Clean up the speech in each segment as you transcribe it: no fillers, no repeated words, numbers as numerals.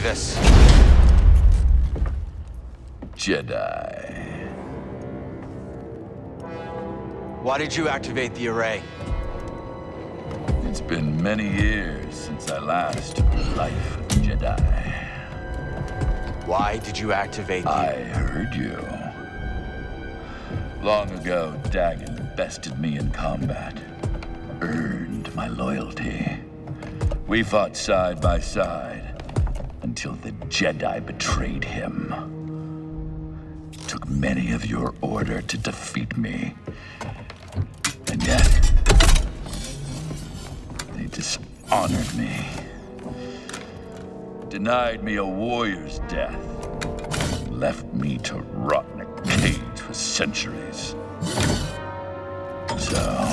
Ravis? Jedi. Why did you activate the array? It's been many years since I last took the life of a Jedi. Why did you activate the... I heard you. Long ago, Dagan bested me in combat. Earned my loyalty. We fought side by side until the Jedi betrayed him. Took many of your order to defeat me. And yet, they dishonored me. Denied me a warrior's death. Left me to rot in a cage for centuries. So,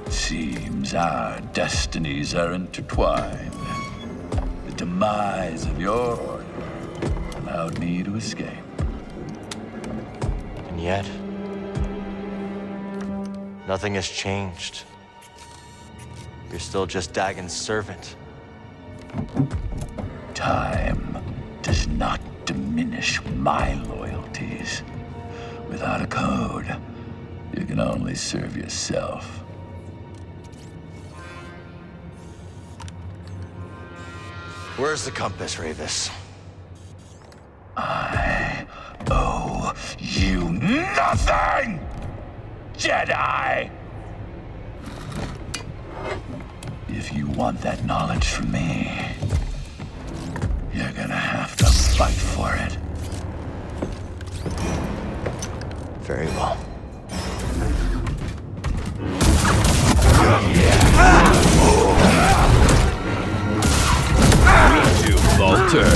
seems our destinies are intertwined. The demise of your order allowed me to escape. And yet, nothing has changed. You're still just Dagon's servant. Time does not diminish my loyalties. Without a code, you can only serve yourself. Where's the compass, Ravis? I owe you nothing, Jedi! If you want that knowledge from me, you're gonna have to fight for it. Very well. You falter.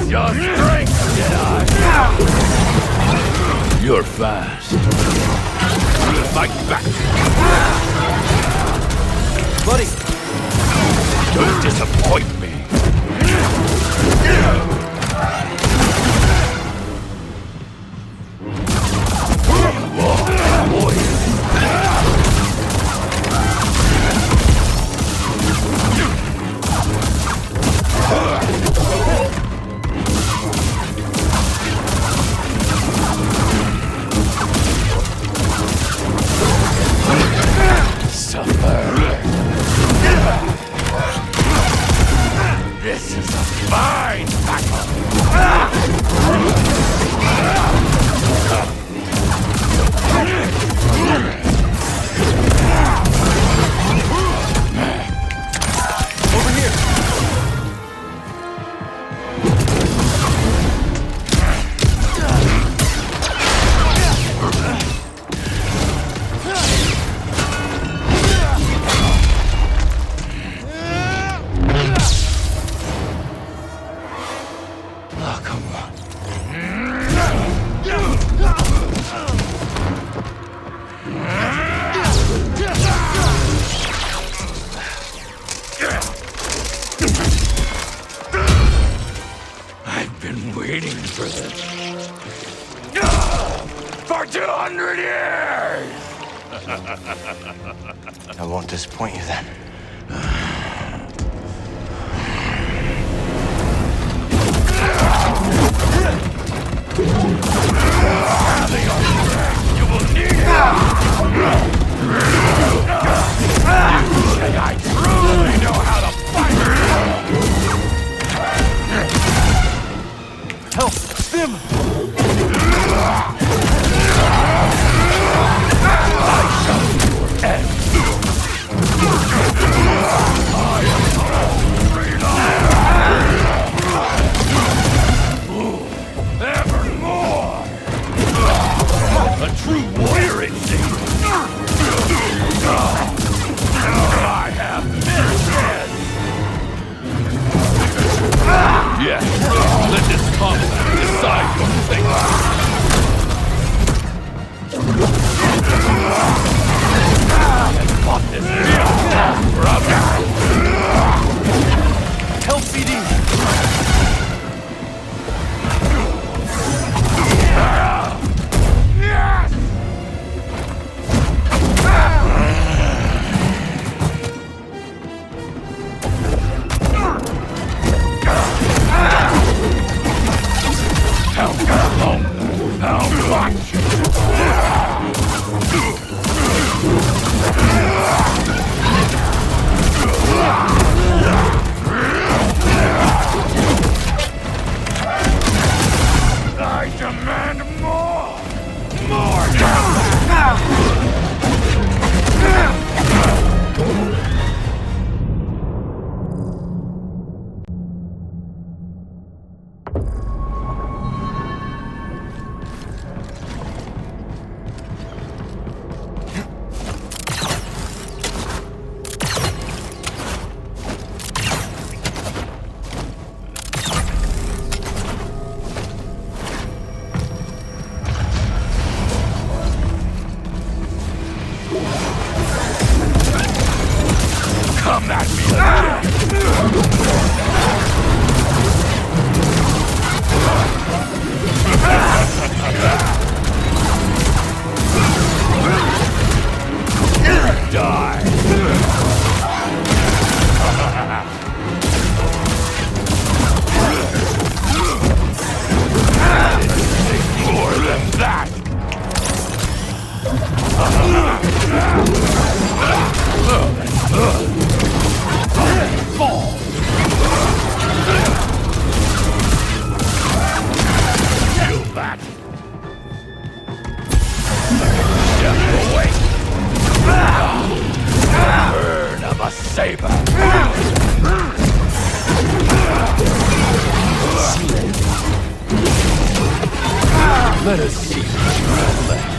Your strength, Jedi! You're fast. Fight back! Buddy! Don't disappoint me! This is a fine battle! Over here! Oh, come on. I've been waiting for this. For 200 years! I won't disappoint you then. You will need it! I truly know how to fight! Help! Stim! Evermore! A true warrior is Come at me again! Die! More than that! Fall! Feel that! Step away! Burn of a saber! Let us see what you have left.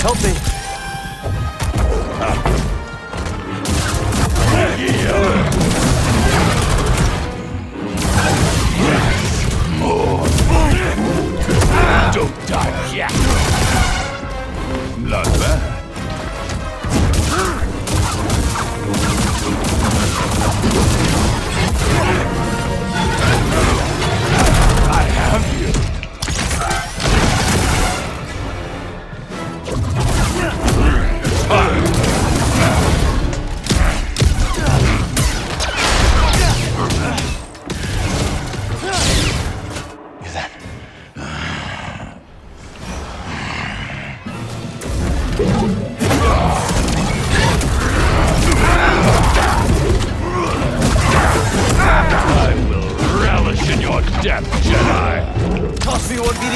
Help me. More. Don't die yet. Not bad. I have you. I will relish in your death, Jedi! Toss me one, BD.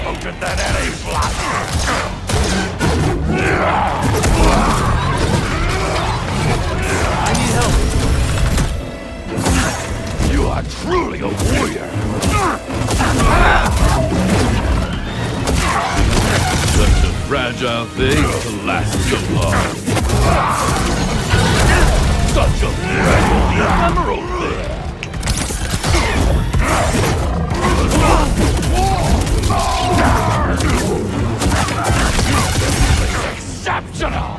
Potent than any blaster! I need help. You are truly a warrior! Such a fragile thing to last so long. Such a fragile, ephemeral thing! Exceptional!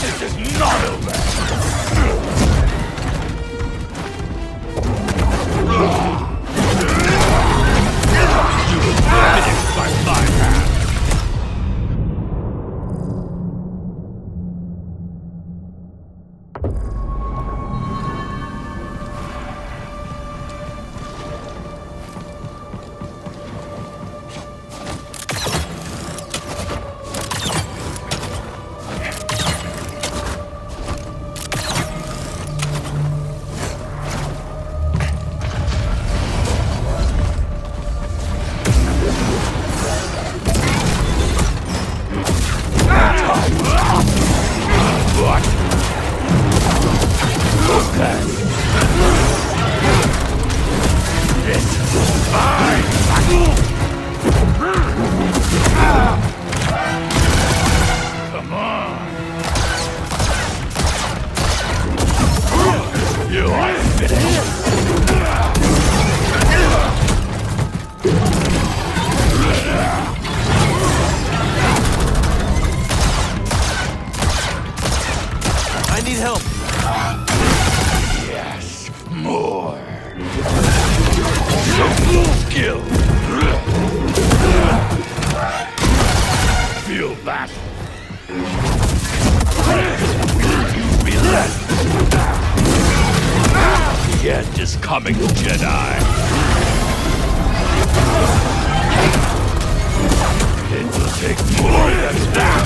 This is not over! You will finish by my hand! Come on! You are finished! I need help. Yes, more! Skill! Feel that! Relent! The end is coming, Jedi! It will take more than that!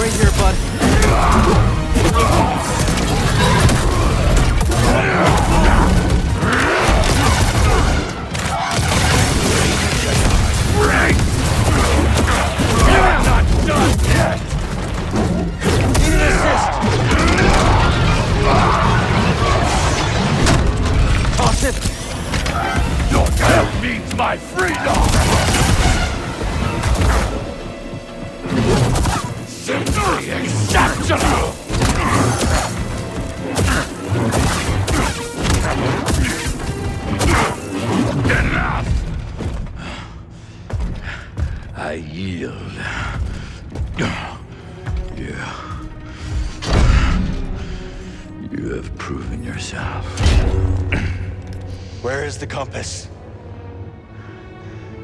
Right here, bud. Need an assist. Toss it. Your help means my freedom! Simply exceptional! Enough! I yield. You have proven yourself. Where is the compass?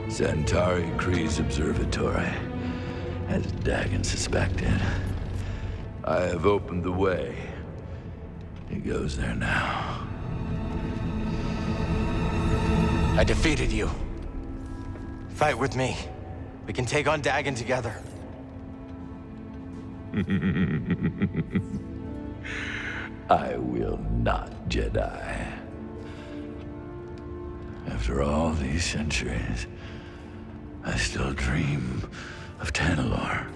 Centauri Kree's observatory, as Dagon suspected. I have opened the way. He goes there now. I defeated you. Fight with me. We can take on Dagon together. I will not, Jedi. After all these centuries, I still dream of Tanalorr.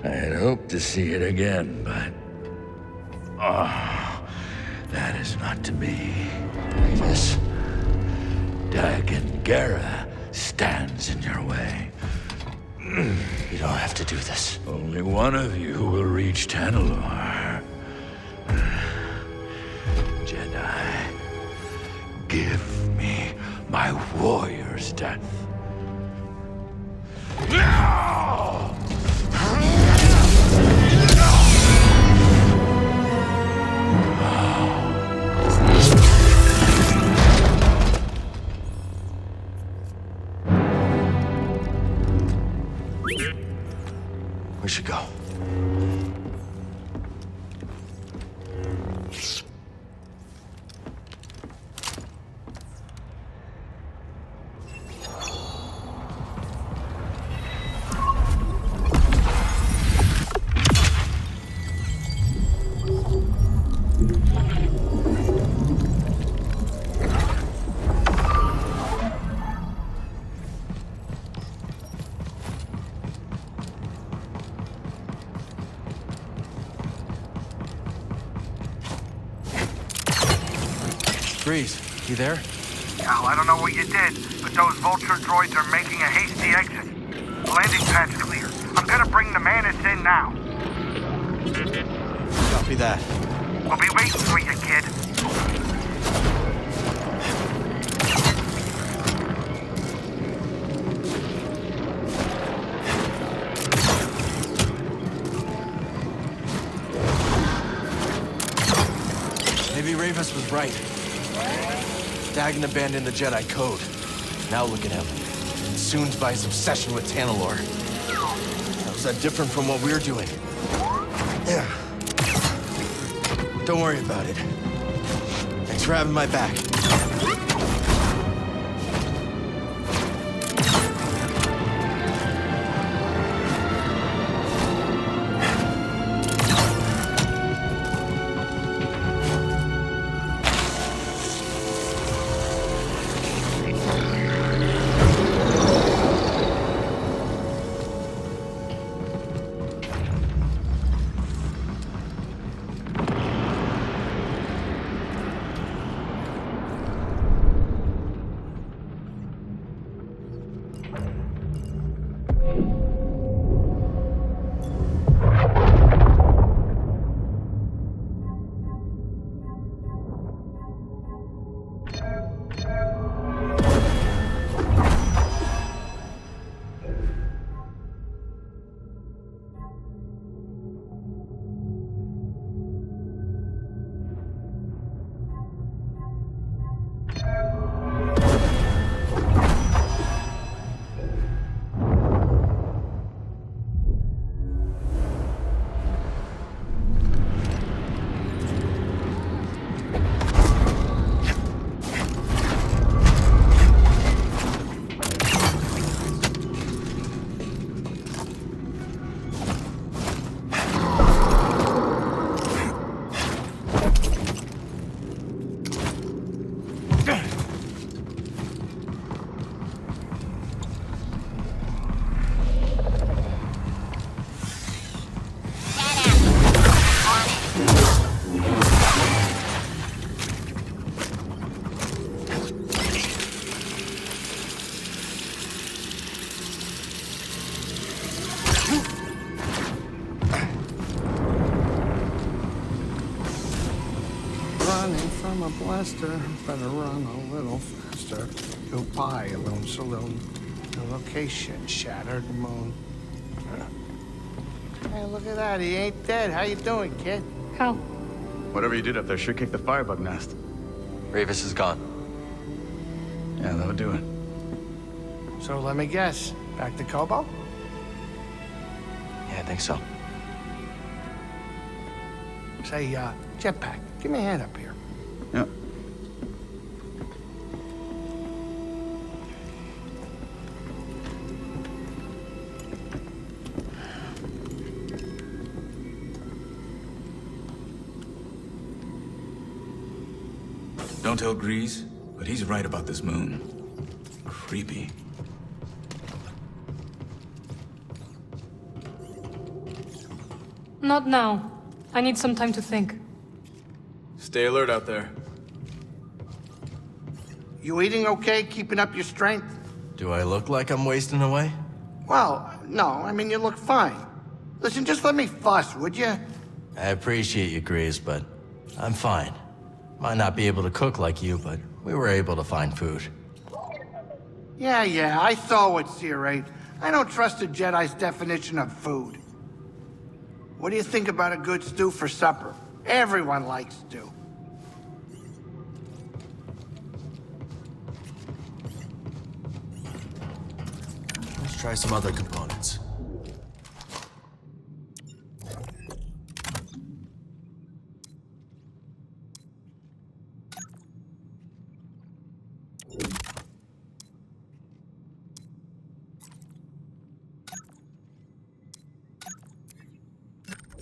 I had hoped to see it again, but... that is not to be. This. Dagon Gera stands in your way. You don't have to do this. Only one of you will reach Tanalorr. Jedi, give me my warrior's death. We should go. Breeze, you there? Cal, I don't know what you did, but those vulture droids are making a hasty exit. Landing pad's clear. I'm gonna bring the Manus in now. Copy that. We'll be waiting for you, kid. Maybe Ravis was right. Dagon abandoned the Jedi Code. Now look at him. Consumed by his obsession with Tanalorr. How is that different from what we're doing? Yeah. Don't worry about it. Thanks for having my back. a blaster. Better run a little faster. Goodbye, Alone Saloon. The location, Shattered Moon. Hey, look at that. He ain't dead. How you doing, kid? How? Whatever you did up there sure kicked the firebug nest. Ravis is gone. Yeah, that'll do it. So let me guess. Back to Kobo? Yeah, I think so. Say, Jetpack, give me a hand up here. Yeah. Don't tell Grease, but he's right about this moon. Creepy. Not now. I need some time to think. Stay alert out there. You eating okay? Keeping up your strength? Do I look like I'm wasting away? Well, no. I mean, you look fine. Listen, just let me fuss, would you? I appreciate you, Grease, but I'm fine. Might not be able to cook like you, but we were able to find food. Yeah, I saw what Seer ate. I don't trust a Jedi's definition of food. What do you think about a good stew for supper? Everyone likes stew. Let's try some other components.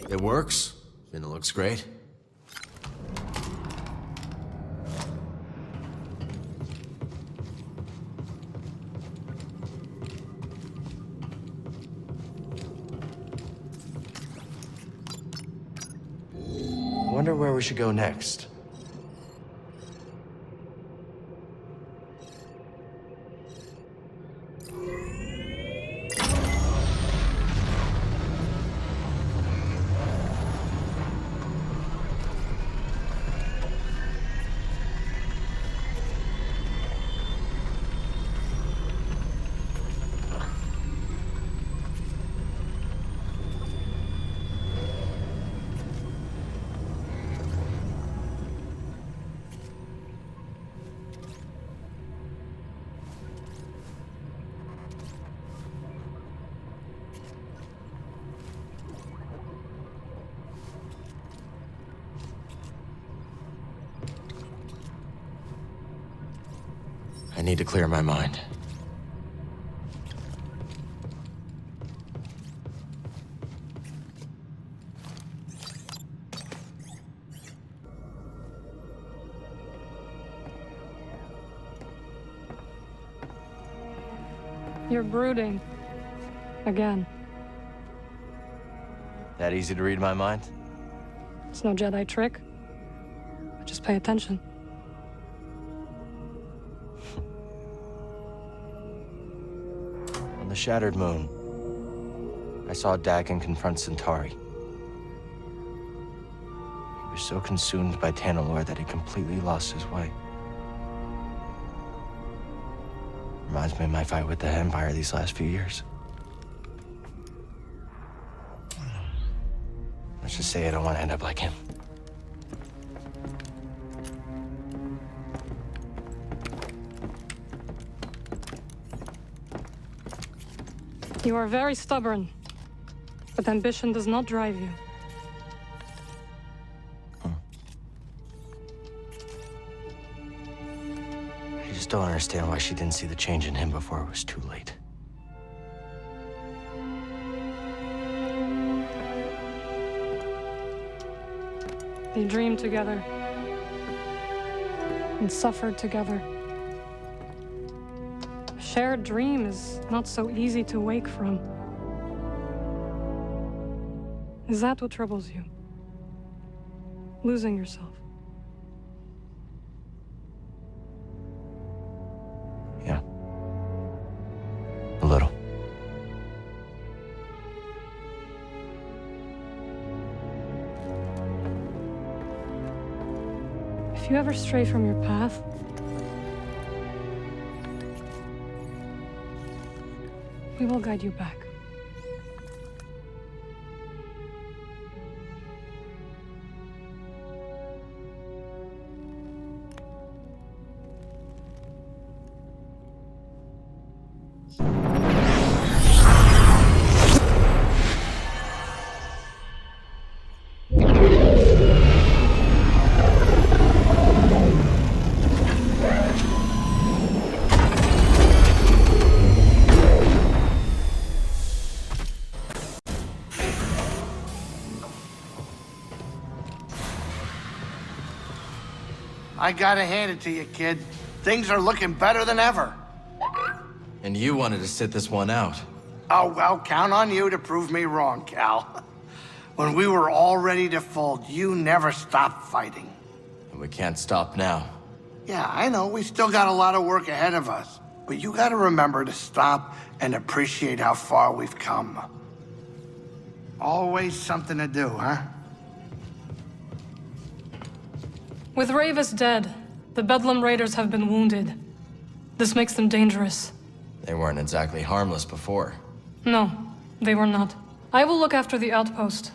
It works, and it looks great. Wonder where we should go next. I need to clear my mind. You're brooding. Again. That easy to read my mind? It's no Jedi trick. Just pay attention. On the Shattered Moon, I saw Dagon confront Centauri. He was so consumed by Tanalorr that he completely lost his way. Reminds me of my fight with the Empire these last few years. Let's just say I don't want to end up like him. You are very stubborn, but ambition does not drive you. I just don't understand why she didn't see the change in him before it was too late. They dreamed together and suffered together. A shared dream is not so easy to wake from. Is that what troubles you? Losing yourself? Yeah. A little. If you ever stray from your path, we will guide you back. I gotta hand it to you, kid. Things are looking better than ever. And you wanted to sit this one out. Oh, well, count on you to prove me wrong, Cal. When we were all ready to fold, you never stopped fighting. And we can't stop now. Yeah, I know, we still got a lot of work ahead of us. But you gotta remember to stop and appreciate how far we've come. Always something to do, huh? With Ravis dead, the Bedlam Raiders have been wounded. This makes them dangerous. They weren't exactly harmless before. No, they were not. I will look after the outpost.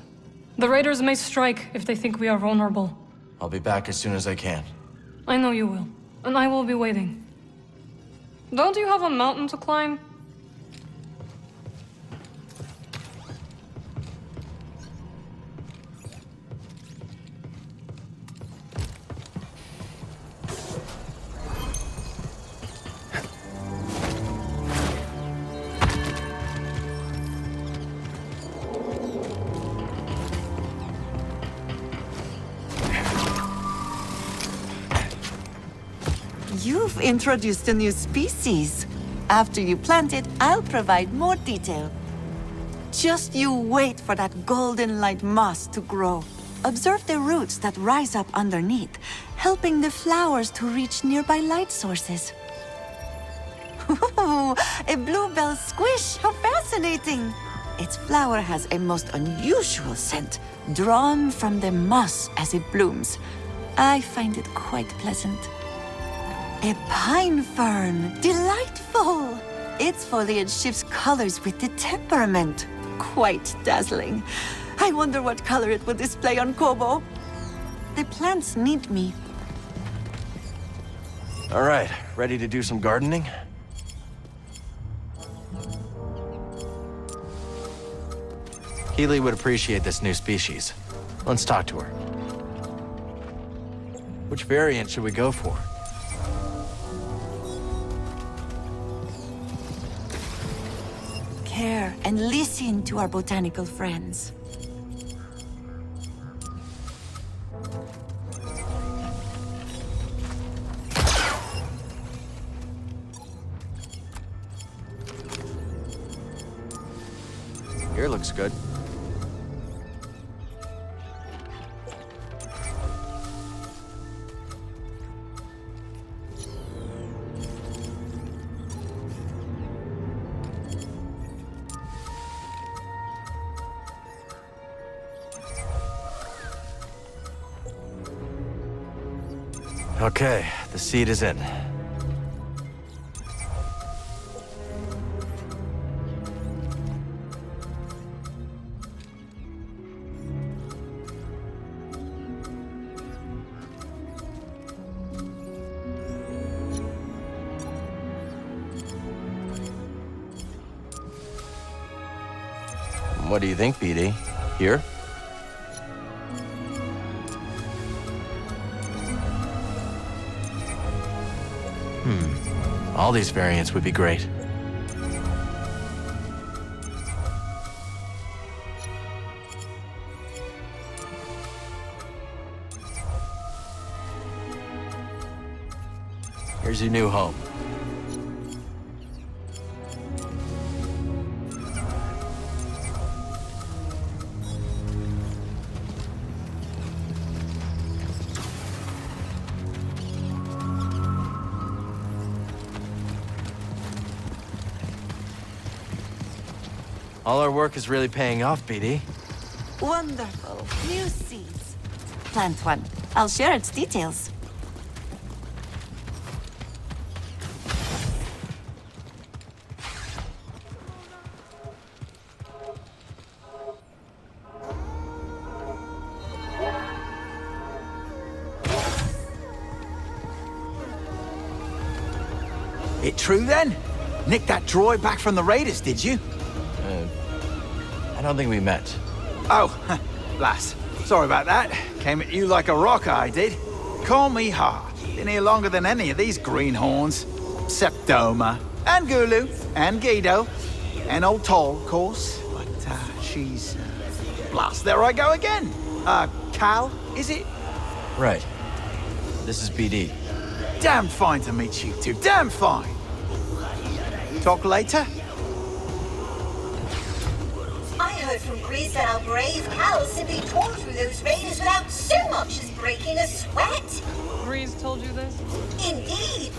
The Raiders may strike if they think we are vulnerable. I'll be back as soon as I can. I know you will, and I will be waiting. Don't you have a mountain to climb? You've introduced a new species. After you plant it, I'll provide more detail. Just you wait for that golden light moss to grow. Observe the roots that rise up underneath, helping the flowers to reach nearby light sources. Ooh, a bluebell squish! How fascinating! Its flower has a most unusual scent, drawn from the moss as it blooms. I find it quite pleasant. A pine fern! Delightful! Its foliage shifts colors with the temperament. Quite dazzling. I wonder what color it will display on Kobo. The plants need me. All right, ready to do some gardening? Keely would appreciate this new species. Let's talk to her. Which variant should we go for? Care and listen to our botanical friends. Here looks good. Okay, the seed is in. What do you think, BD? Here? All these variants would be great. Here's your new home. All our work is really paying off, BD. Wonderful. New seeds. Plant one. I'll share its details. It true then? Nicked that droid back from the raiders, did you? I don't think we met. Oh, blast. Sorry about that. Came at you like a rock, I did. Call me hard. Been here longer than any of these greenhorns. Septoma, and Gulu, and Guido, and old Toll, of course. But, she's... blast, there I go again. Cal, is it? Right. This is BD. Damn fine to meet you two, damn fine. Talk later? I heard from Grease that our brave Cal simply tore through those raiders without so much as breaking a sweat. Grease told you this? Indeed.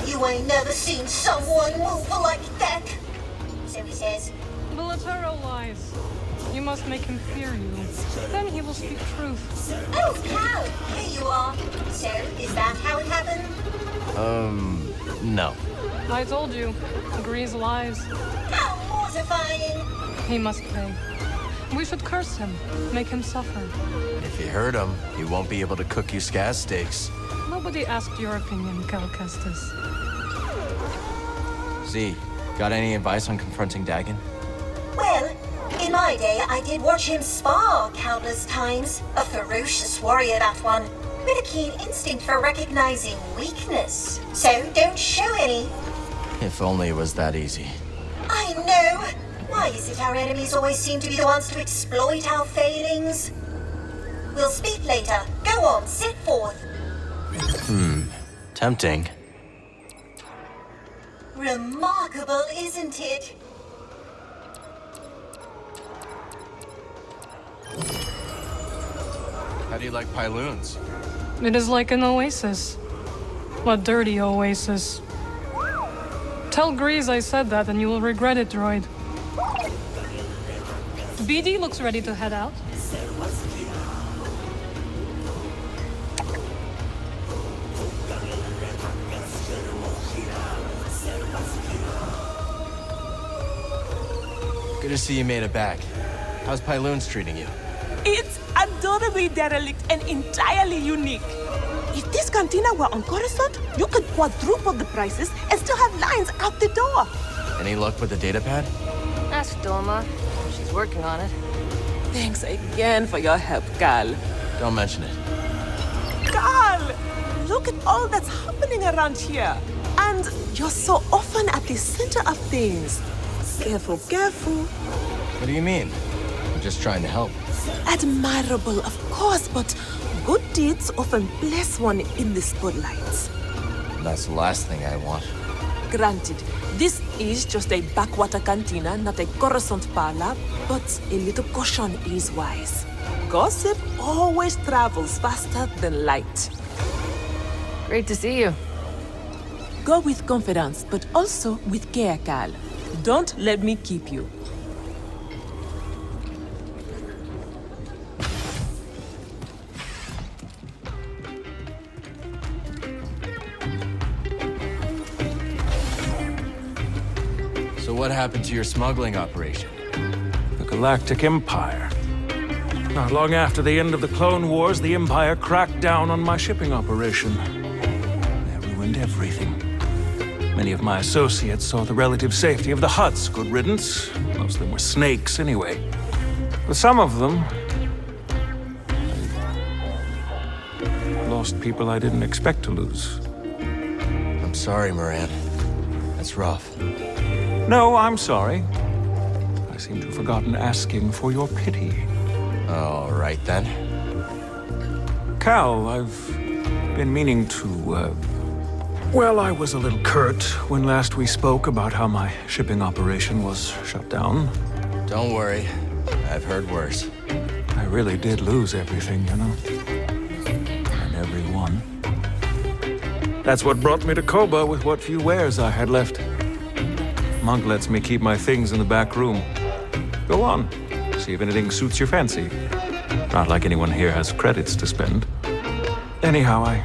You ain't never seen someone move like that. So he says. Militaro lies. You must make him fear you. Then he will speak truth. Oh, Cal, here you are. So, is that how it happened? No. I told you. Grease lies. How mortifying. He must pay. We should curse him. Make him suffer. If you hurt him, he won't be able to cook you scaz steaks. Nobody asked your opinion, Cal Kestis. Z, got any advice on confronting Dagon? Well, in my day, I did watch him spar countless times. A ferocious warrior, that one. With a keen instinct for recognizing weakness. So don't show any. If only it was that easy. I know. Why is it our enemies always seem to be the ones to exploit our failings? We'll speak later. Go on, sit forth. Tempting. Remarkable, isn't it? How do you like Pyloons? It is like an oasis. A dirty oasis. Tell Grease I said that and you will regret it, droid. BD looks ready to head out. Good to see you made it back. How's Pyloons treating you? It's adorably derelict and entirely unique. If this cantina were on Coruscant, you could quadruple the prices and still have lines out the door. Any luck with the data pad? Ask Doma. She's working on it. Thanks again for your help, Cal. Don't mention it. Cal! Look at all that's happening around here. And you're so often at the center of things. Careful, careful. What do you mean? I'm just trying to help. Admirable, of course, but good deeds often bless one in the spotlight. That's the last thing I want. Granted, this is just a backwater cantina, not a Coruscant parlor, but a little caution is wise. Gossip always travels faster than light. Great to see you. Go with confidence, but also with care, Cal. Don't let me keep you. So what happened to your smuggling operation? The Galactic Empire. Not long after the end of the Clone Wars, the Empire cracked down on my shipping operation. They ruined everything. Many of my associates saw the relative safety of the Hutts. Good riddance. Most of them were snakes anyway. But some of them... I lost people I didn't expect to lose. I'm sorry, Moran. That's rough. No, I'm sorry. I seem to have forgotten asking for your pity. All right, then. Cal, I've been meaning to, Well, I was a little curt when last we spoke about how my shipping operation was shut down. Don't worry. I've heard worse. I really did lose everything, you know? And everyone. That's what brought me to Koba with what few wares I had left. Monk lets me keep my things in the back room. Go on. See if anything suits your fancy. Not like anyone here has credits to spend. Anyhow, I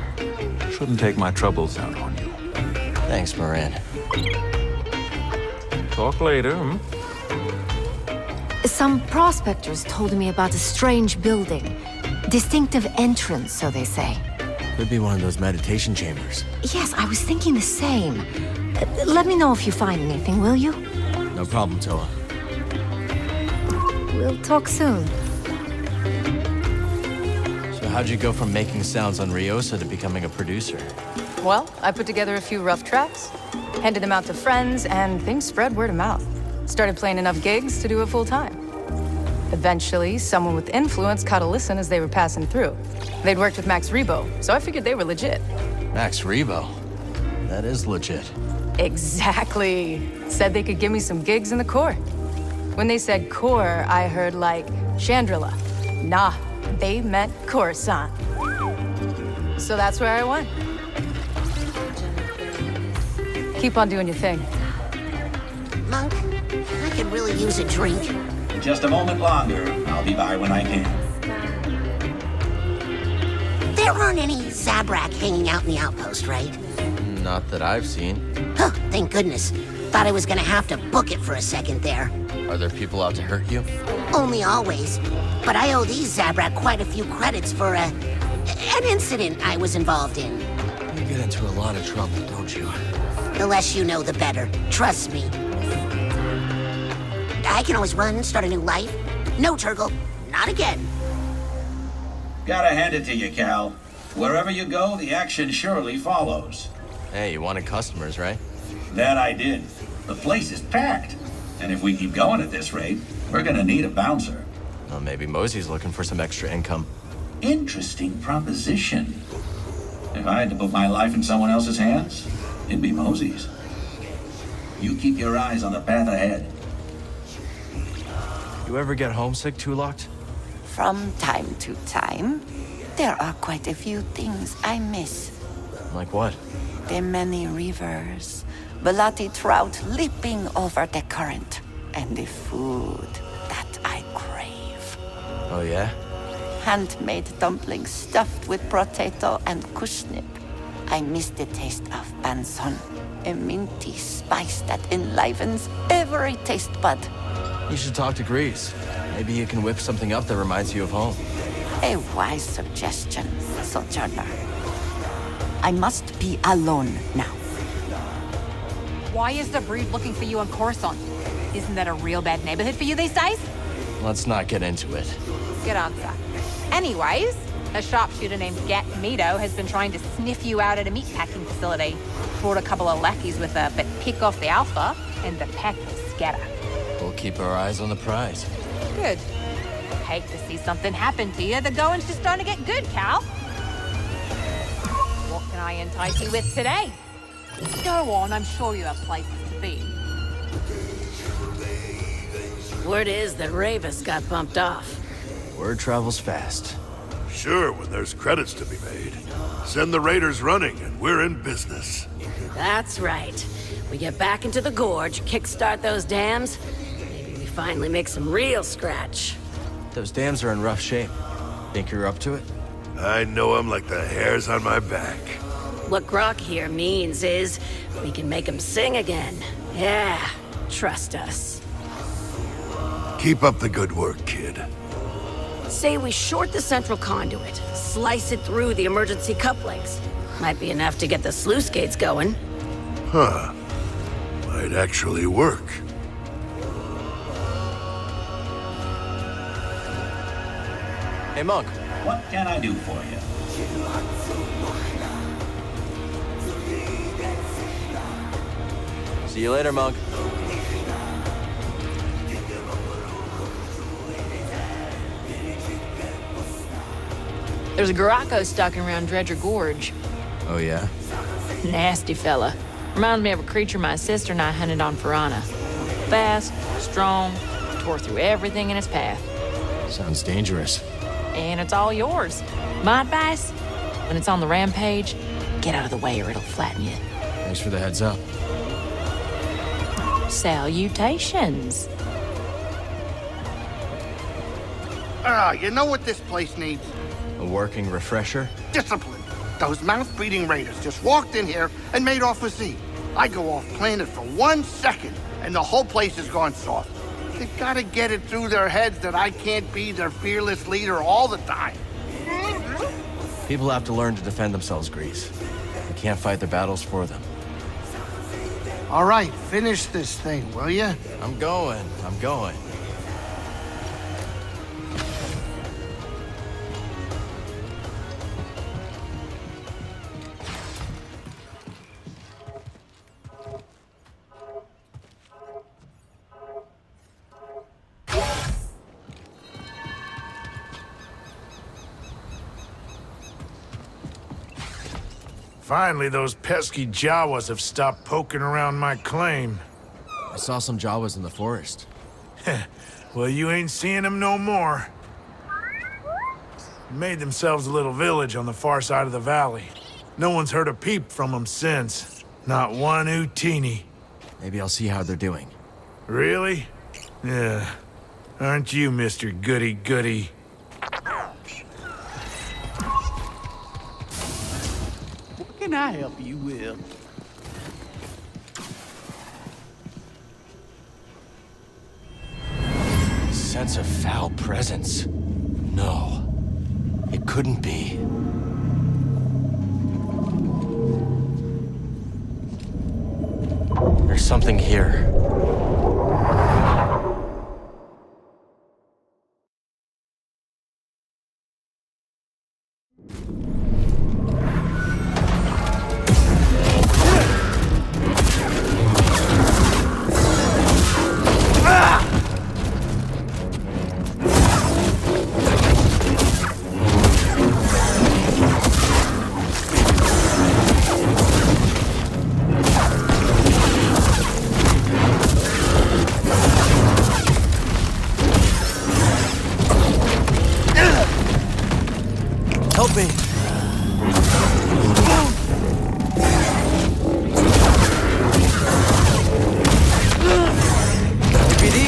shouldn't take my troubles out on you. Thanks, Moran. Talk later, Some prospectors told me about a strange building. Distinctive entrance, so they say. Could be one of those meditation chambers. Yes, I was thinking the same. Let me know if you find anything, will you? No problem, Toa. We'll talk soon. So how'd you go from making sounds on Ryosa to becoming a producer? Well, I put together a few rough tracks, handed them out to friends, and things spread word of mouth. Started playing enough gigs to do it full time. Eventually, someone with influence caught a listen as they were passing through. They'd worked with Max Rebo, so I figured they were legit. Max Rebo? That is legit. Exactly. Said they could give me some gigs in the core. When they said core, I heard like Chandrila. Nah, they meant Coruscant. So that's where I went. Keep on doing your thing. Monk, I could really use a drink. Just a moment longer. I'll be by when I can. There aren't any Zabrak hanging out in the outpost, right? Not that I've seen. Huh, thank goodness. Thought I was gonna have to book it for a second there. Are there people out to hurt you? Only always. But I owe these Zabrak quite a few credits for an incident I was involved in. You get into a lot of trouble, don't you? The less you know, the better. Trust me. I can always run, start a new life. No, Turgle. Not again. Gotta hand it to you, Cal. Wherever you go, the action surely follows. Hey, you wanted customers, right? That I did. The place is packed. And if we keep going at this rate, we're gonna need a bouncer. Well, maybe Mosey's looking for some extra income. Interesting proposition. If I had to put my life in someone else's hands, it'd be Mosey's. You keep your eyes on the path ahead. You ever get homesick, Tulocked? From time to time, there are quite a few things I miss. Like what? The many rivers, Velati trout leaping over the current, and the food that I crave. Oh, yeah? Handmade dumplings stuffed with potato and kushnip. I miss the taste of banson, a minty spice that enlivens every taste bud. You should talk to Grease. Maybe he can whip something up that reminds you of home. A wise suggestion, Sojourner. I must be alone now. Why is the Brood looking for you on Coruscant? Isn't that a real bad neighborhood for you these days? Let's not get into it. Good answer. Anyways, a sharpshooter named Gat Mito has been trying to sniff you out at a meatpacking facility. Brought a couple of lackeys with her, but pick off the alpha, and the pack will scatter. We'll keep our eyes on the prize. Good. Hate to see something happen to you. The going's just starting to get good, Cal. What can I entice you with today? Go on, I'm sure you have places to be. Word is that Ravis got bumped off. Word travels fast. Sure, when there's credits to be made. Send the raiders running and we're in business. That's right. We get back into the gorge, kickstart those dams. Maybe we finally make some real scratch. Those dams are in rough shape. Think you're up to it? I know 'em like the hairs on my back. What Grok here means is we can make them sing again. Yeah, trust us. Keep up the good work, kid. Say we short the central conduit, slice it through the emergency couplings. Might be enough to get the sluice gates going. Huh. Might actually work. Hey, Monk. What can I do for you? See you later, Monk. There's a Garako stalking around Dredger Gorge. Oh, yeah? Nasty fella. Reminds me of a creature my sister and I hunted on Farana. Fast, strong, tore through everything in its path. Sounds dangerous. And it's all yours. My advice? When it's on the rampage, get out of the way or it'll flatten you. Thanks for the heads up. Salutations. You know what this place needs? A working refresher? Discipline. Those mouth-breathing raiders just walked in here and made off with Z. I go off planet for 1 second, and the whole place has gone soft. They've got to get it through their heads that I can't be their fearless leader all the time. People have to learn to defend themselves, Grease. We can't fight their battles for them. All right, finish this thing, will you? I'm going. Finally, those pesky Jawas have stopped poking around my claim. I saw some Jawas in the forest. Well, you ain't seeing them no more. Made themselves a little village on the far side of the valley. No one's heard a peep from them since. Not one Utini. Maybe I'll see how they're doing. Really? Yeah. Aren't you, Mr. Goody-Goody? What can I help you with? Sense of foul presence. No. It couldn't be. There's something here. Help me! BD?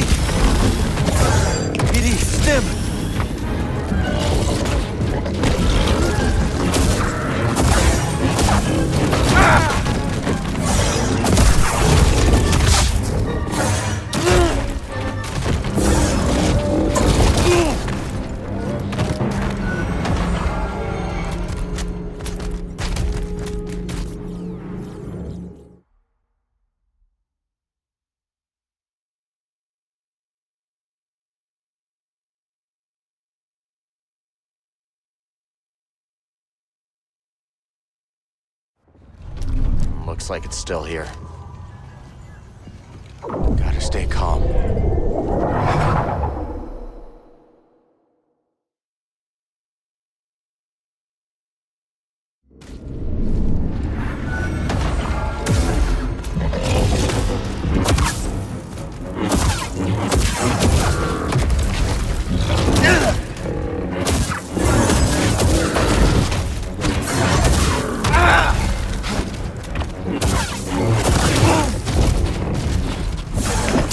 BD, stim! Looks like it's still here. Gotta stay calm.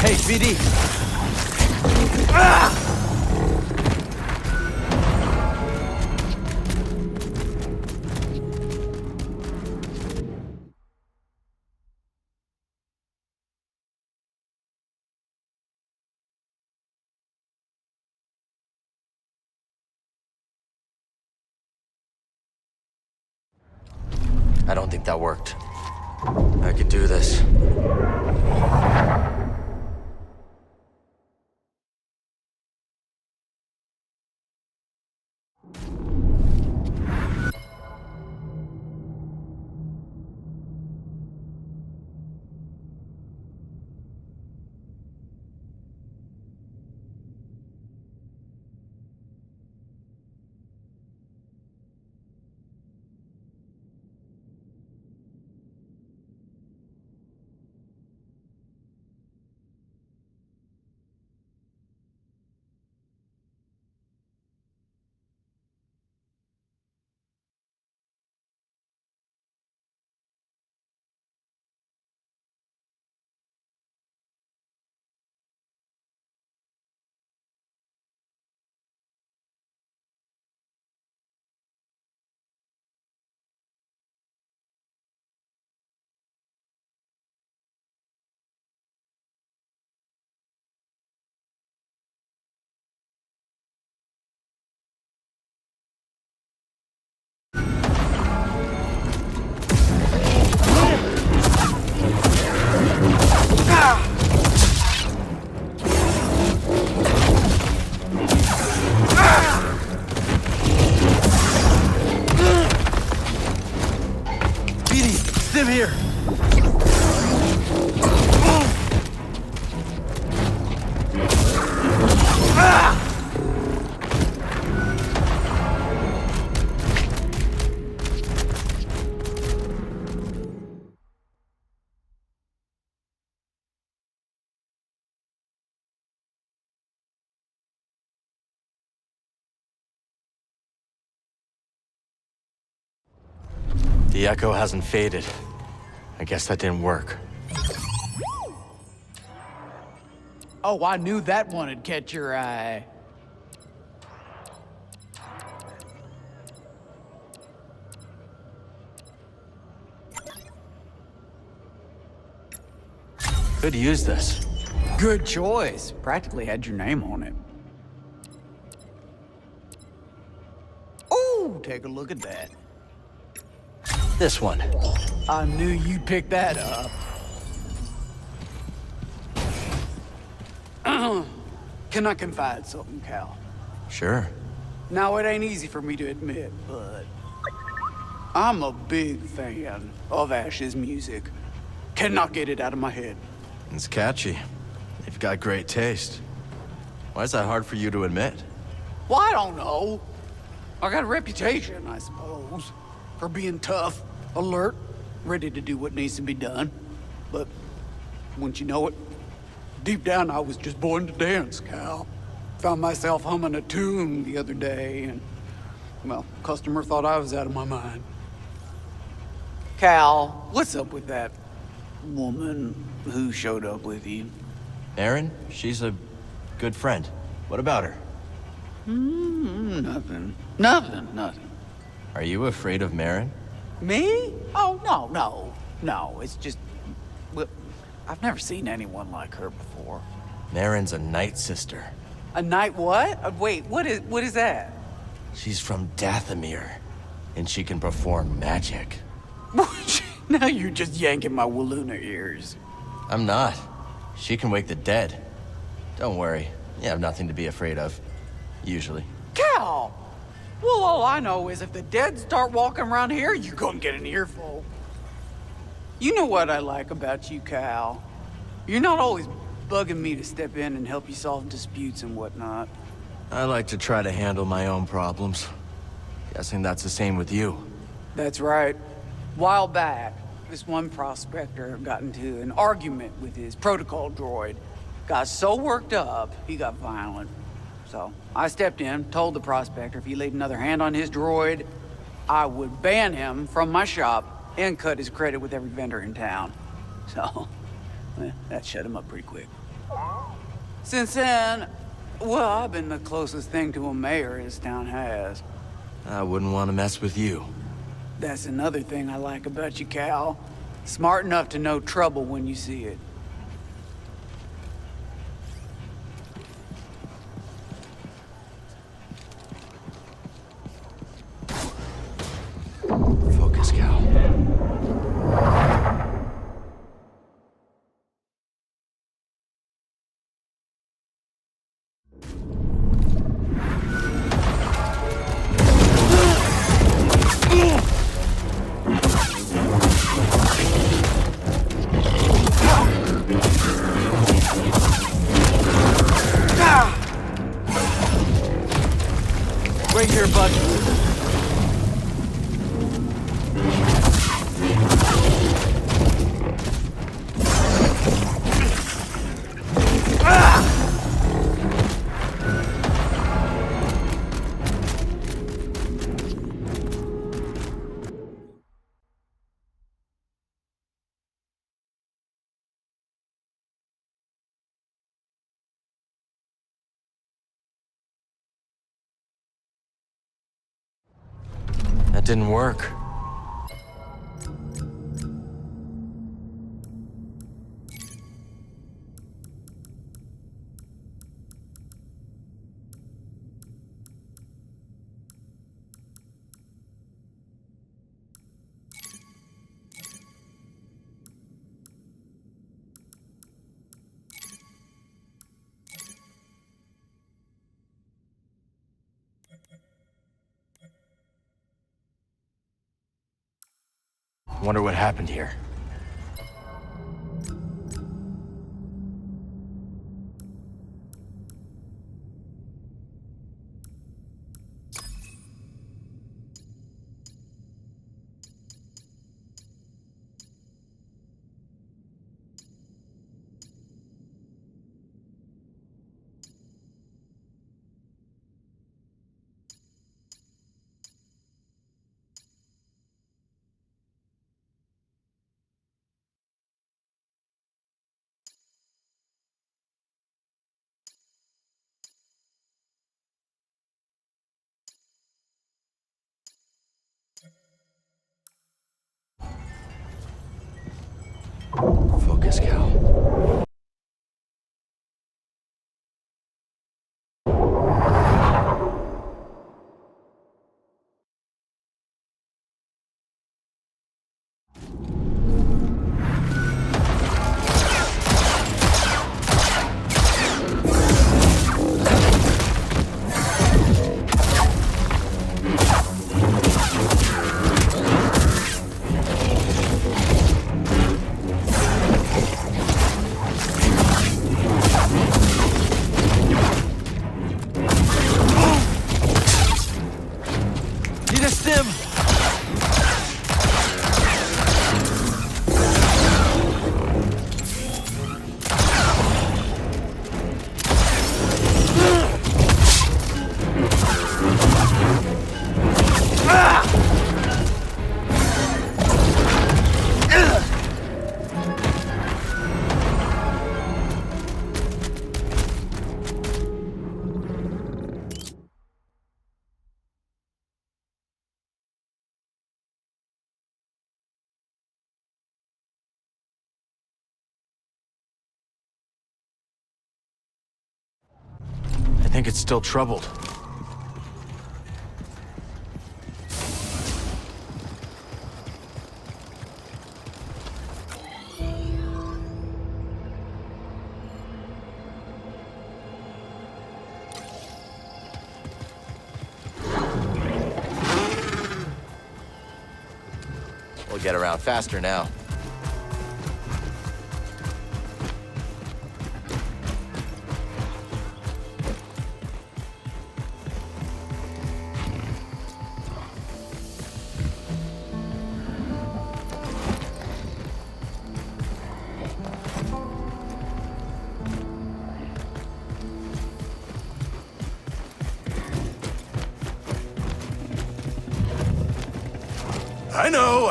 Hey, BD! I don't think that worked. I could do this. here. The echo hasn't faded. I guess that didn't work. Oh, I knew that one would catch your eye. Could use this. Good choice. Practically had your name on it. Oh, take a look at that. This one. I knew you'd pick that up. Can I confide something, Cal? Sure. Now, it ain't easy for me to admit, but I'm a big fan of Ash's music. Cannot get it out of my head. It's catchy. You've got great taste. Why is that hard for you to admit? Well, I don't know. I got a reputation, I suppose, for being tough, alert, ready to do what needs to be done. But wouldn't you know it, deep down I was just born to dance, Cal. Found myself humming a tune the other day, and, well, customer thought I was out of my mind. Cal, what's up with that woman who showed up with you? Erin? She's a good friend. What about her? Nothing. Nothing. Are you afraid of Marin? Me? Oh, no, it's just... Well, I've never seen anyone like her before. Marin's a night sister. A night what? Wait, what is that? She's from Dathomir, and she can perform magic. Now you're just yanking my Walloona ears. I'm not. She can wake the dead. Don't worry. You have nothing to be afraid of. Usually. Cal! Well, all I know is if the dead start walking around here, you're gonna get an earful. You know what I like about you, Cal. You're not always bugging me to step in and help you solve disputes and whatnot. I like to try to handle my own problems. Guessing that's the same with you. That's right. While back, this one prospector got into an argument with his protocol droid. Got so worked up, he got violent. So I stepped in, told the prospector if he laid another hand on his droid, I would ban him from my shop and cut his credit with every vendor in town. So, that shut him up pretty quick. Since then, well, I've been the closest thing to a mayor this town has. I wouldn't want to mess with you. That's another thing I like about you, Cal. Smart enough to know trouble when you see it. Focus, Cal. Right here, bud. That didn't work. Wonder what happened here. Focus, Cal. Need a stim! I think it's still troubled. We'll get around faster now.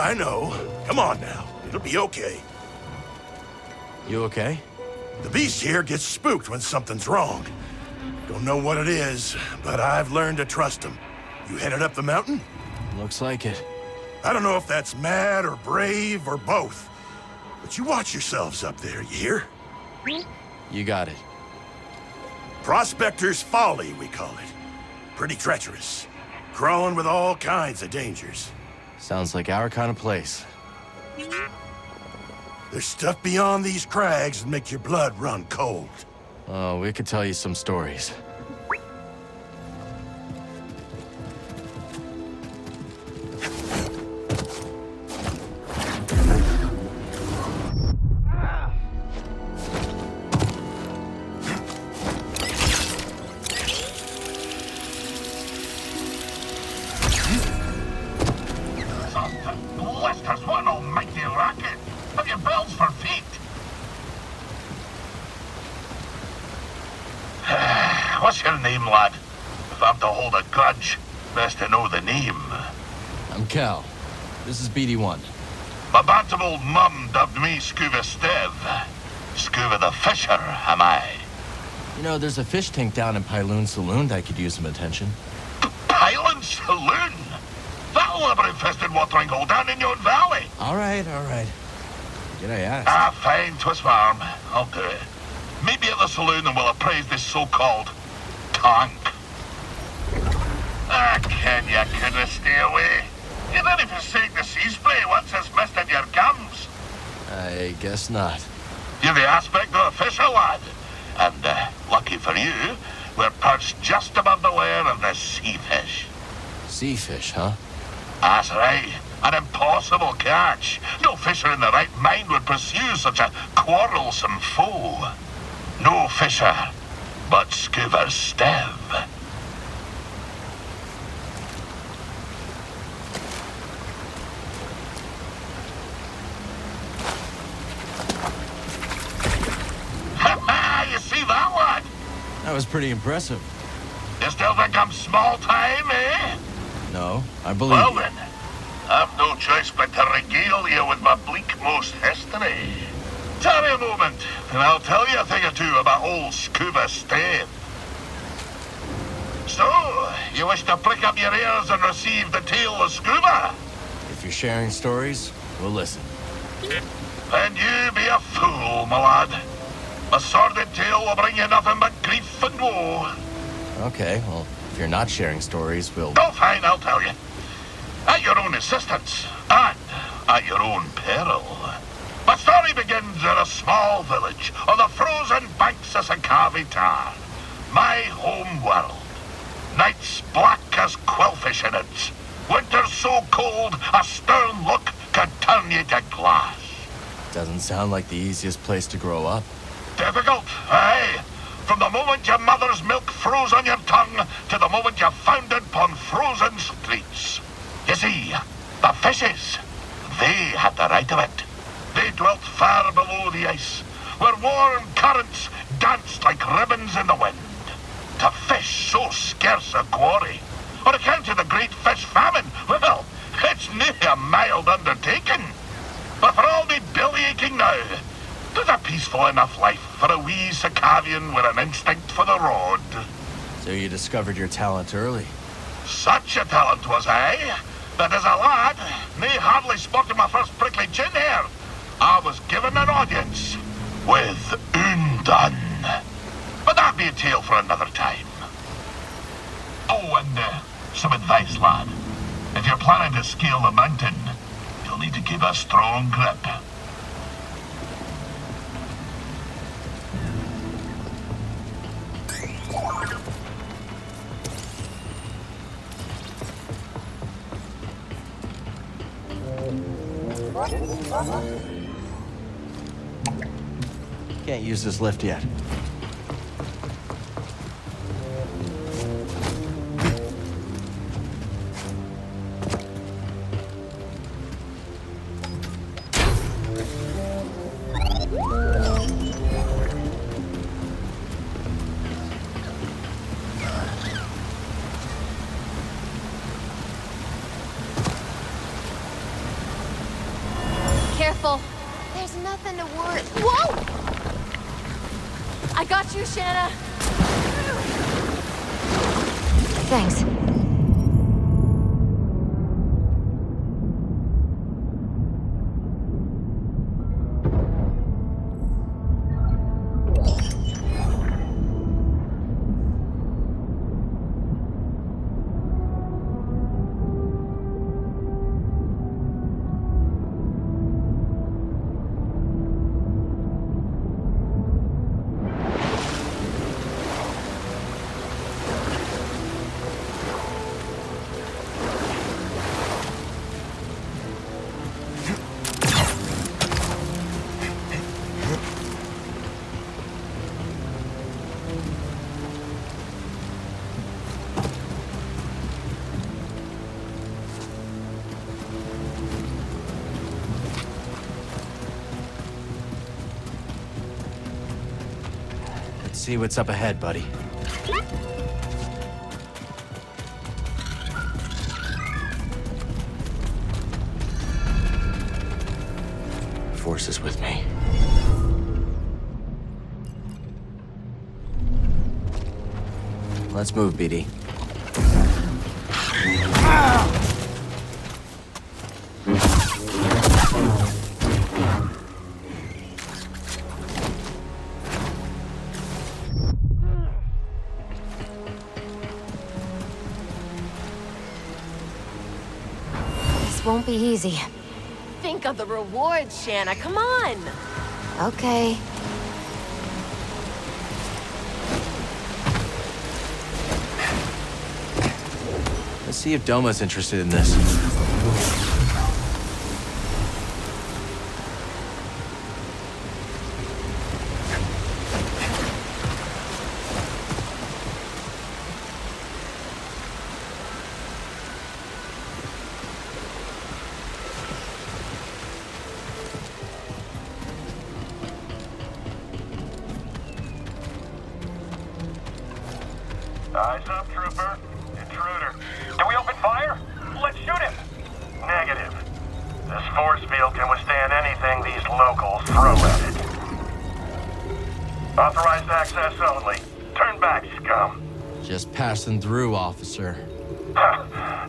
I know. Come on now. It'll be okay. You okay? The beast here gets spooked when something's wrong. Don't know what it is, but I've learned to trust him. You headed up the mountain? Looks like it. I don't know if that's mad or brave or both, but you watch yourselves up there, you hear? You got it. Prospector's Folly, we call it. Pretty treacherous. Crawling with all kinds of dangers. Sounds like our kind of place. There's stuff beyond these crags that make your blood run cold. Oh, we could tell you some stories. Blisters, what an almighty racket! Have you bells for feet? What's your name, lad? If I'm to hold a grudge, best to know the name. I'm Cal. This is BD1. My bantam old mum dubbed me Scuba Stev. Scuba the Fisher, am I? You know, there's a fish tank down in Pyloon Saloon that could use some attention. Pyloon Saloon? That labyrinth-infested watering hole down in yon valley. All right. Did I ask? Ah, fine, twist my arm. I'll do it. Meet me at the saloon and we'll appraise this so-called tank. Ah, Ken, you couldn't stay away. You didn't forsake the sea spray once it's misted your gums. I guess not. You're the aspect of a fisher, lad. And, lucky for you, we're perched just above the lair of the sea fish. Sea fish, huh? That's right. An impossible catch. No fisher in the right mind would pursue such a quarrelsome foe. No fisher, but Scuba Stev. Ha-ha! You see that, lad? That was pretty impressive. You still think I'm small time, eh? No, I believe Well you. then, I've no choice but to regale you with my bleak-most history. Tarry a moment, and I'll tell you a thing or two about old Scuba Stev. So, you wish to prick up your ears and receive the tale of Scuba? If you're sharing stories, we'll listen. Then you be a fool, my lad. A sordid tale will bring you nothing but grief and woe. Okay, well, if you're not sharing stories, we'll... Oh, fine, I'll tell you. At your own insistence, and at your own peril. My story begins in a small village on the frozen banks of Sakavi Tar, my home world. Nights black as quillfish in it. Winters so cold, a stern look could turn you to glass. Doesn't sound like the easiest place to grow up. Difficult, aye. From the moment your mother's milk froze on your tongue to the moment you foundered upon frozen streets. You see, the fishes, they had the right of it. They dwelt far below the ice, where warm currents danced like ribbons in the wind. To fish so scarce a quarry, on account of the great fish famine, well, it's near a mild undertaking. But for all me belly-aching now, there's a peaceful enough life for a wee Sakavian with an instinct for the road. So you discovered your talent early. Such a talent was I, that as a lad, me hardly sporting my first prickly chin hair, I was given an audience with Undan. But that'd be a tale for another time. Oh, and some advice, lad. If you're planning to scale the mountain, you'll need to keep a strong grip. Can't use this lift yet. Careful. There's nothing to worry. Whoa! I got you, Shanna. Thanks. See what's up ahead, buddy. Force is with me. Let's move, BD. Won't be easy. Think of the rewards, Shanna. Come on. Okay. Let's see if Doma's interested in this. Eyes up, trooper. Intruder. Do we open fire? Let's shoot him. Negative. This force field can withstand anything these locals throw at it. Authorized access only. Turn back, scum. Just passing through, officer.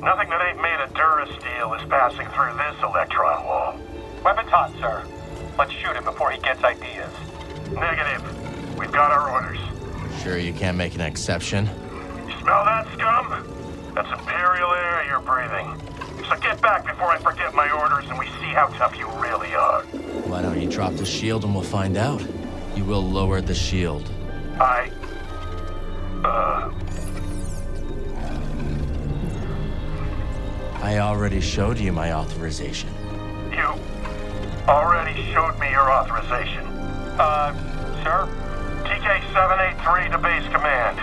Nothing that ain't made of durasteel is passing through this electron wall. Weapons hot, sir. Let's shoot him before he gets ideas. Negative. We've got our orders. Sure you can't make an exception? You smell that, scum? That's Imperial air you're breathing. So get back before I forget my orders and we see how tough you really are. Why don't you drop the shield and we'll find out? You will lower the shield. I already showed you my authorization. You already showed me your authorization. Sir? TK-783 to base command.